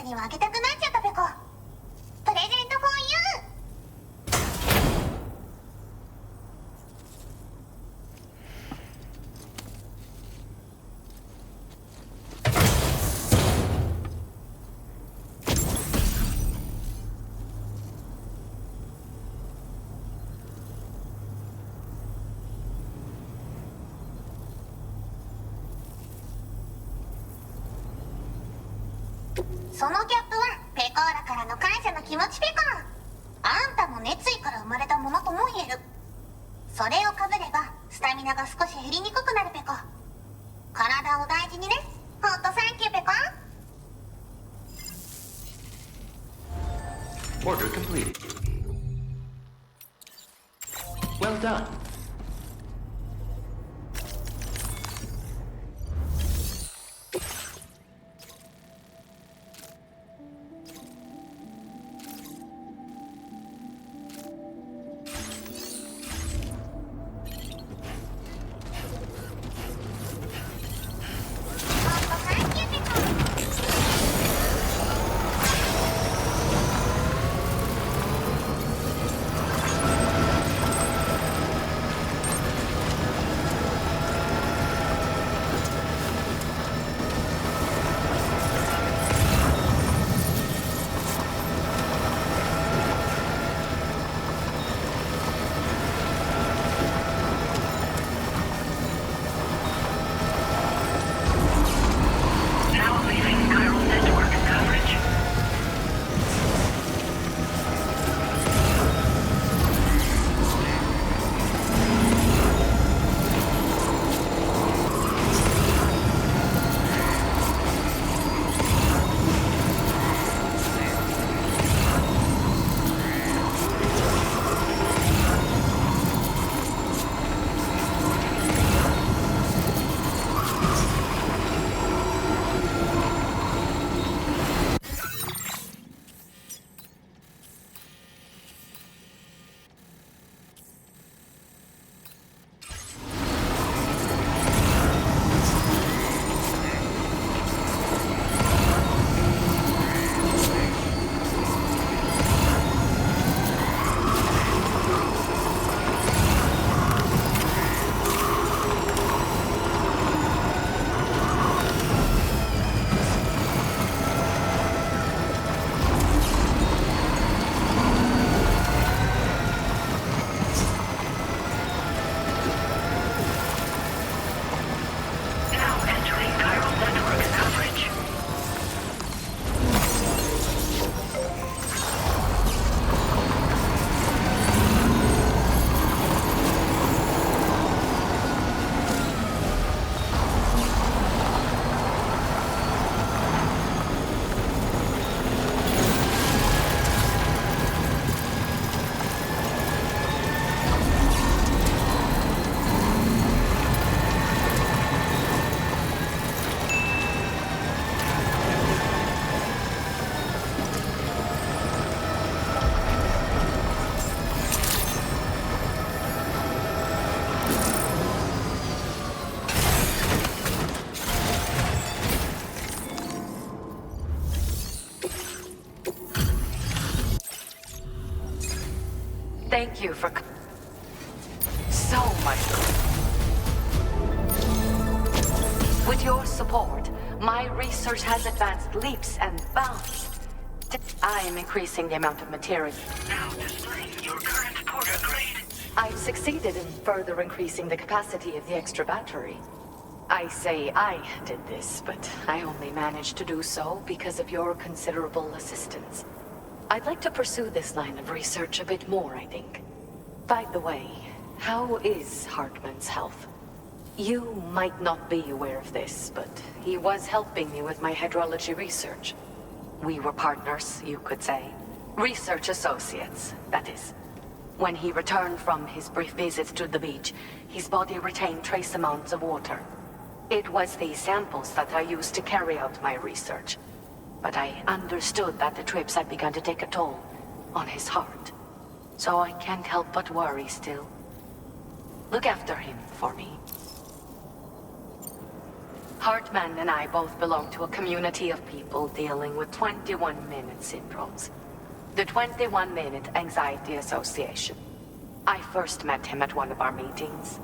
にはあげたくなっちゃったペコ。プレゼントフォーユー。そのギャップはペコーラからの感謝の気持ちペコ。あんたも熱意から生まれたものとも言える。それをかぶればスタミナが少し減りにくくなるペコ。体を大事にね。ほんとサンキューペコ。Order complete. Well done. Thank you for so much. With your support, my research has advanced leaps and bounds. I am increasing the amount of material. Now displaying your current porter grade. I've succeeded in further increasing the capacity of the extra battery. I say I did this, but I only managed to do so because of your considerable assistance. I'd like to pursue this line of research a bit more, I think. By the way, how is Hartman's health? You might not be aware of this, but he was helping me with my hydrology research. We were partners, you could say. Research associates, that is. When he returned from his brief visits to the beach, his body retained trace amounts of water. It was these samples that I used to carry out my research. But I understood that the trips had begun to take a toll on his heart. So I can't help but worry still. Look after him for me. Hartman and I both belong to a community of people dealing with 21-minute syndromes. The 21-minute Anxiety Association. I first met him at one of our meetings.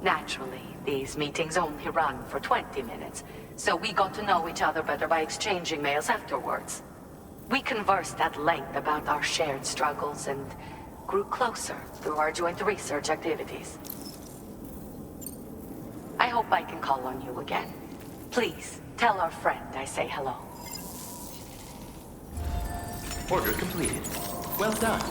Naturally, these meetings only run for 20 minutes, so we got to know each other better by exchanging mails afterwards. We conversed at length about our shared struggles and grew closer through our joint research activities. I hope I can call on you again. Please, tell our friend I say hello. Order completed. Well done.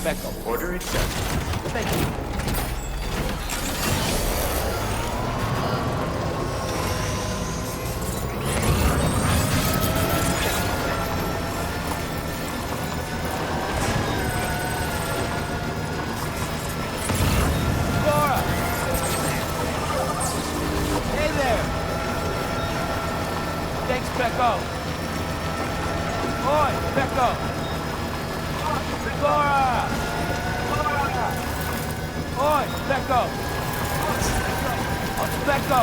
Becco. Order accepted. Thank you. Laura! Hey there! Thanks, Becco. Oi, Becco! Laura! Oi, Becco! Becco!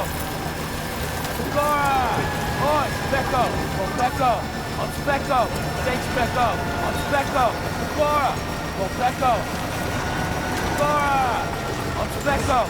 Laura! Oi, Becco! Oh, Becco! Becco! Thanks, Becco! Becco! Laura! Oh, Becco! Laura! Becco!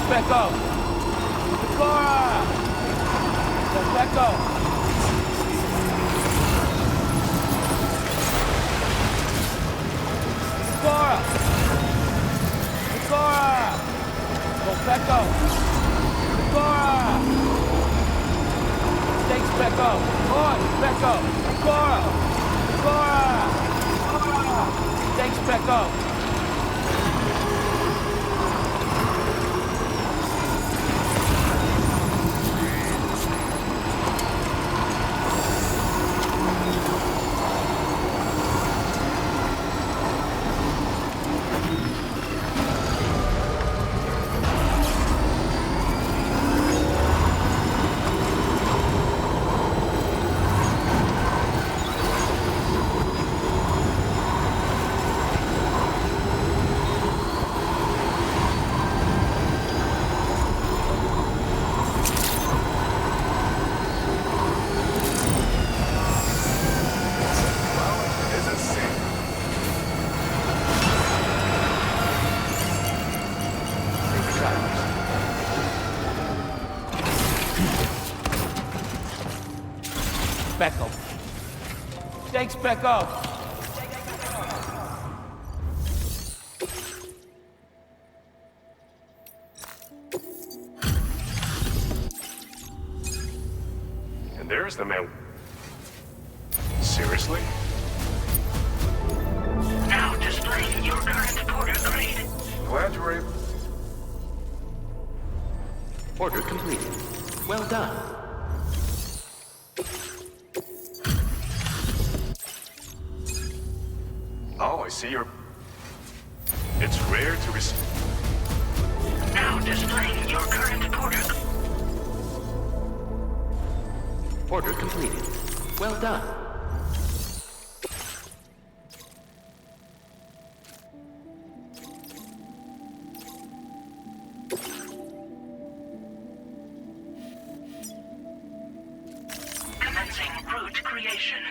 Becco! Laura! Becco! Laura! Laura! Becco! Laura! Thanks, Becco! Oi, Becco! Laura! Laura! Thanks, Becco! Thanks, Becco. And there's the man. Seriously? Now displaying your current porter grade. Glad you were able. Order completed. Well done. Oh, I see you're... It's rare to receive... Now displaying your current porter. Order completed. Well done. Commencing route creation.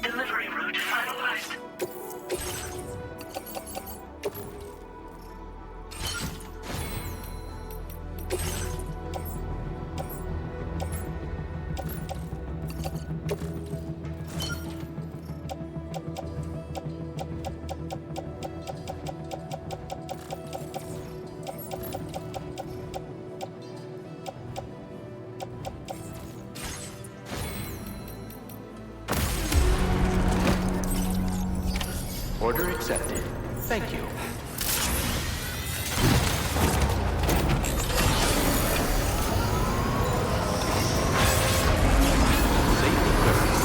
Delivery route finalized. Order accepted. Thank you. Safety first.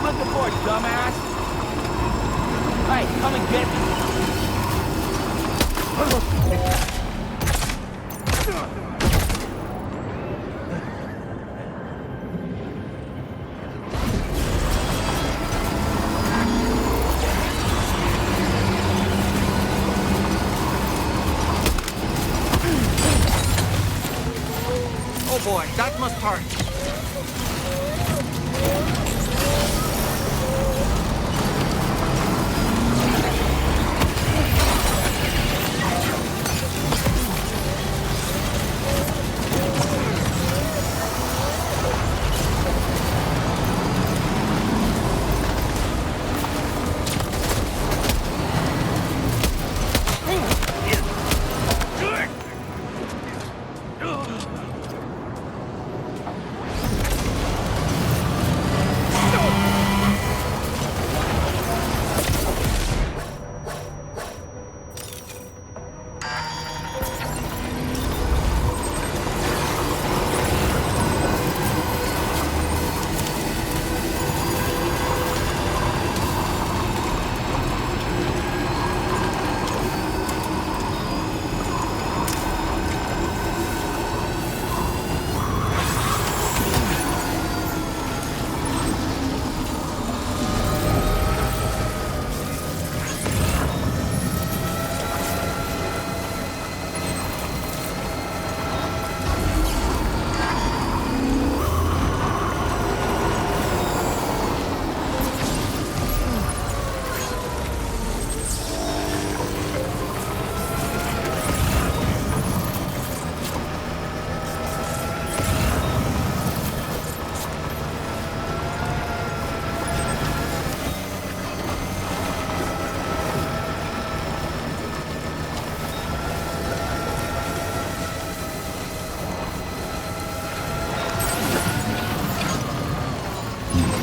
you looking for, dumbass? Hey, come and get me. Oh boy, that must hurt.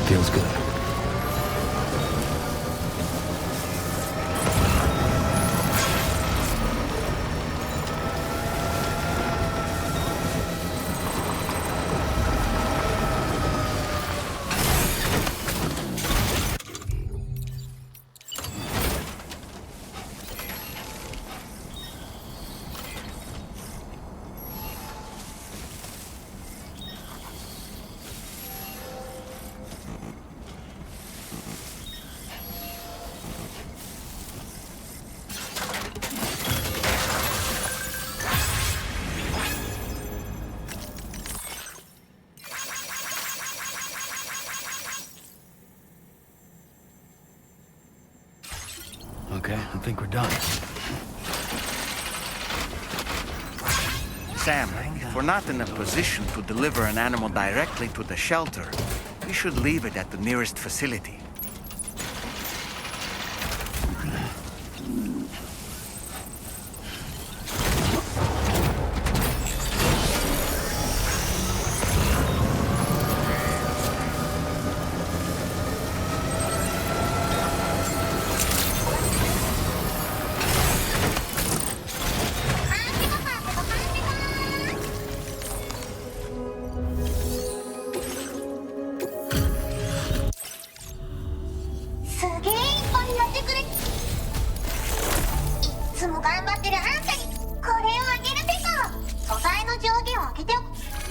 Feels good. Okay, I think we're done. Sam, if we're not in a position to deliver an animal directly to the shelter, we should leave it at the nearest facility.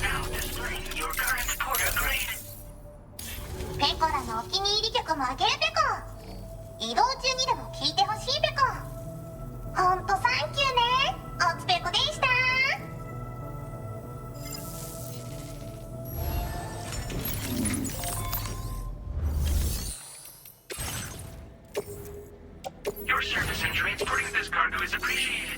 Now displaying your current porter grade. ペコラのお気に入り曲もあげるペコ。移動中にでも聴いてほしいペコ。ほんとサンキューね。おつペコでした。Your service in transporting this cargo is appreciated.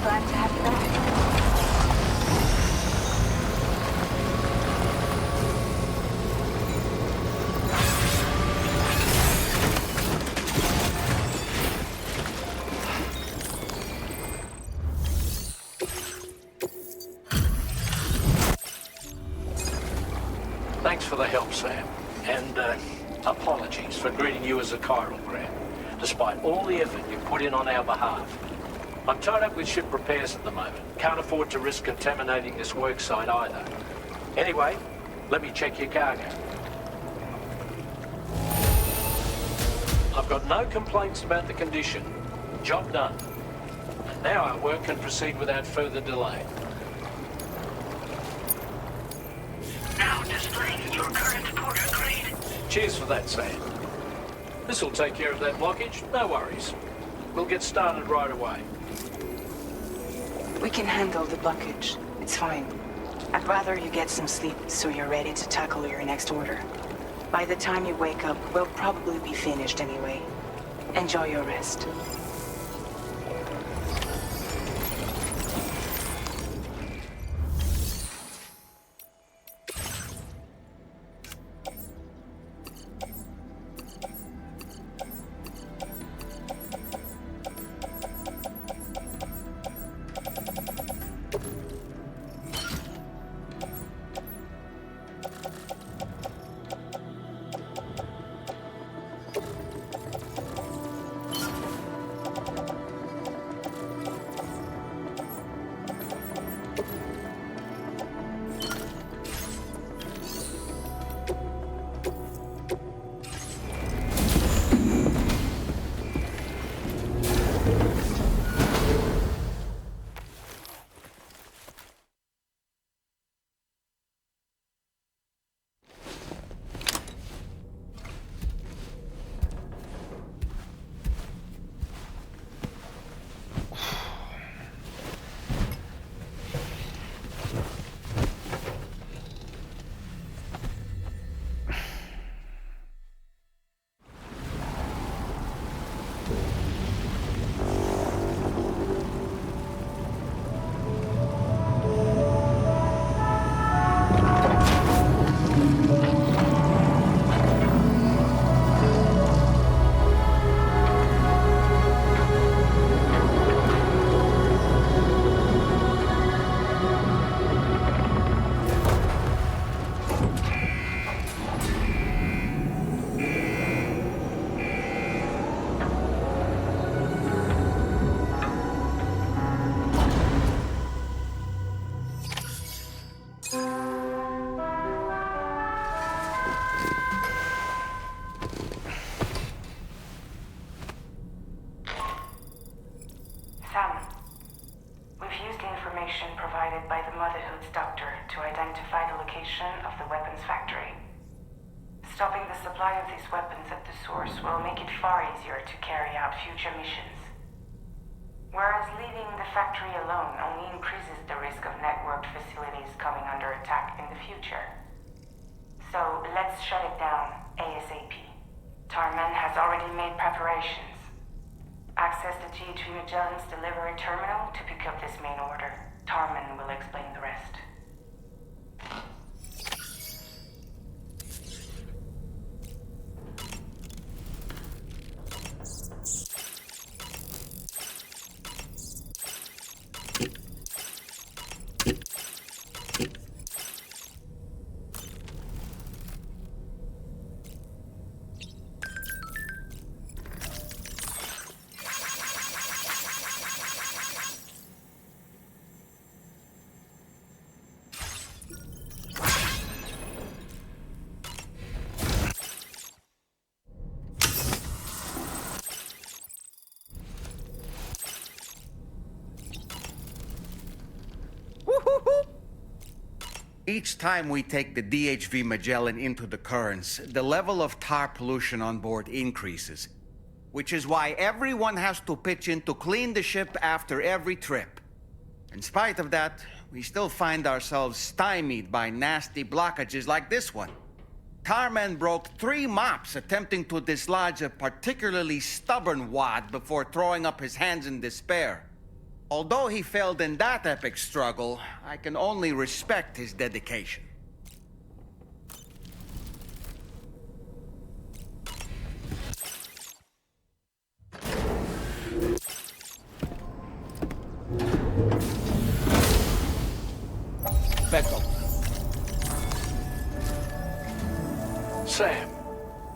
Glad to have you back. Thanks for the help, Sam. And, apologies for greeting you as a chiral grab, despite all the effort you put in on our behalf. I'm tied up with ship repairs at the moment. Can't afford to risk contaminating this work site either. Anyway, let me check your cargo. I've got no complaints about the condition. Job done. Now our work can proceed without further delay. Now displaying your current porter grade. Cheers for that, Sam. This'll take care of that blockage, no worries. We'll get started right away. We can handle the blockage. It's fine. I'd rather you get some sleep so you're ready to tackle your next order. By the time you wake up, we'll probably be finished anyway. Enjoy your rest. Stopping the supply of these weapons at the source will make it far easier to carry out future missions. Whereas leaving the factory alone only increases the risk of networked facilities coming under attack in the future. So let's shut it down ASAP. Tarman has already made preparations. Access the G3 Magellan's delivery terminal to pick up this main order. Tarman will explain the rest. Each time we take the DHV Magellan into the currents, the level of tar pollution on board increases. Which is why everyone has to pitch in to clean the ship after every trip. In spite of that, we still find ourselves stymied by nasty blockages like this one. Tarman broke 3 mops attempting to dislodge a particularly stubborn wad before throwing up his hands in despair. Although he failed in that epic struggle, I can only respect his dedication. Becco. Sam,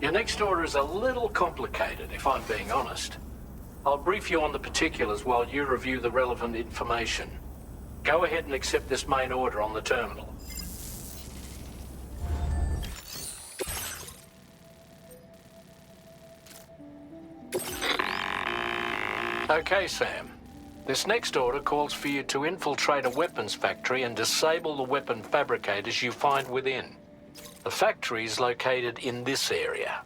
your next order is a little complicated, if I'm being honest. I'll brief you on the particulars while you review the relevant information. Go ahead and accept this main order on the terminal. Okay, Sam. This next order calls for you to infiltrate a weapons factory and disable the weapon fabricators you find within. The factory is located in this area.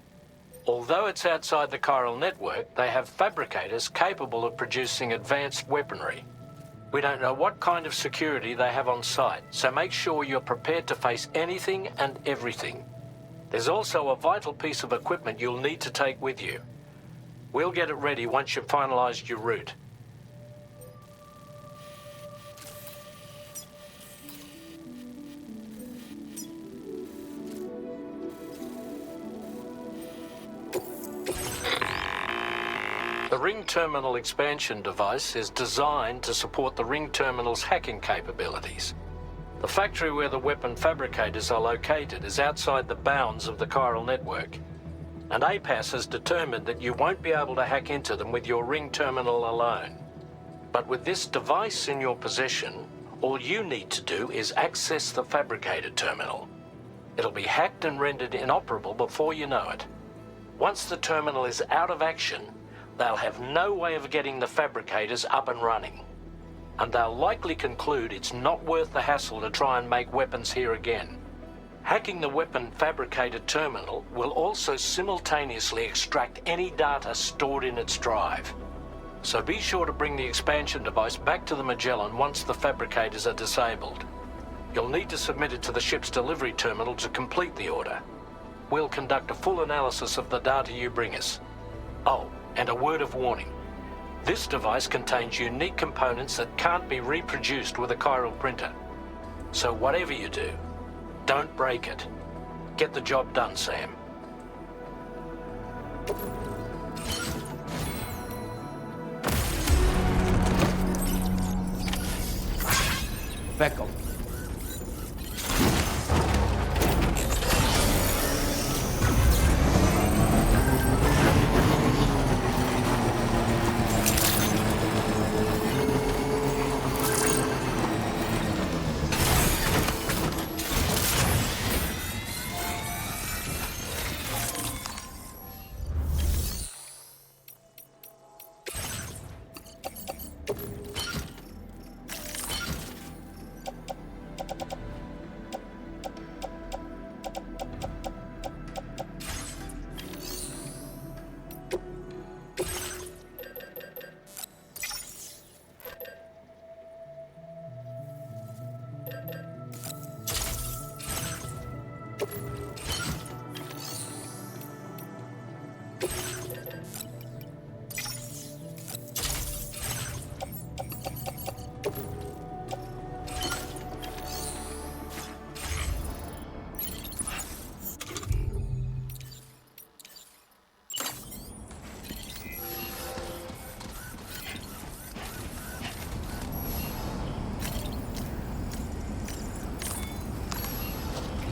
Although it's outside the chiral network, they have fabricators capable of producing advanced weaponry. We don't know what kind of security they have on site, so make sure you're prepared to face anything and everything. There's also a vital piece of equipment you'll need to take with you. We'll get it ready once you've finalized your route. The Ring Terminal expansion device is designed to support the Ring Terminal's hacking capabilities. The factory where the weapon fabricators are located is outside the bounds of the chiral network, and APAS has determined that you won't be able to hack into them with your Ring Terminal alone. But with this device in your possession, all you need to do is access the fabricator terminal. It'll be hacked and rendered inoperable before you know it. Once the terminal is out of action, they'll have no way of getting the fabricators up and running. And they'll likely conclude it's not worth the hassle to try and make weapons here again. Hacking the weapon fabricator terminal will also simultaneously extract any data stored in its drive. So be sure to bring the expansion device back to the Magellan once the fabricators are disabled. You'll need to submit it to the ship's delivery terminal to complete the order. We'll conduct a full analysis of the data you bring us. Oh, and a word of warning. This device contains unique components that can't be reproduced with a chiral printer. So whatever you do, don't break it. Get the job done, Sam. Becco.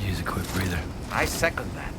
Use a quick breather. I second that.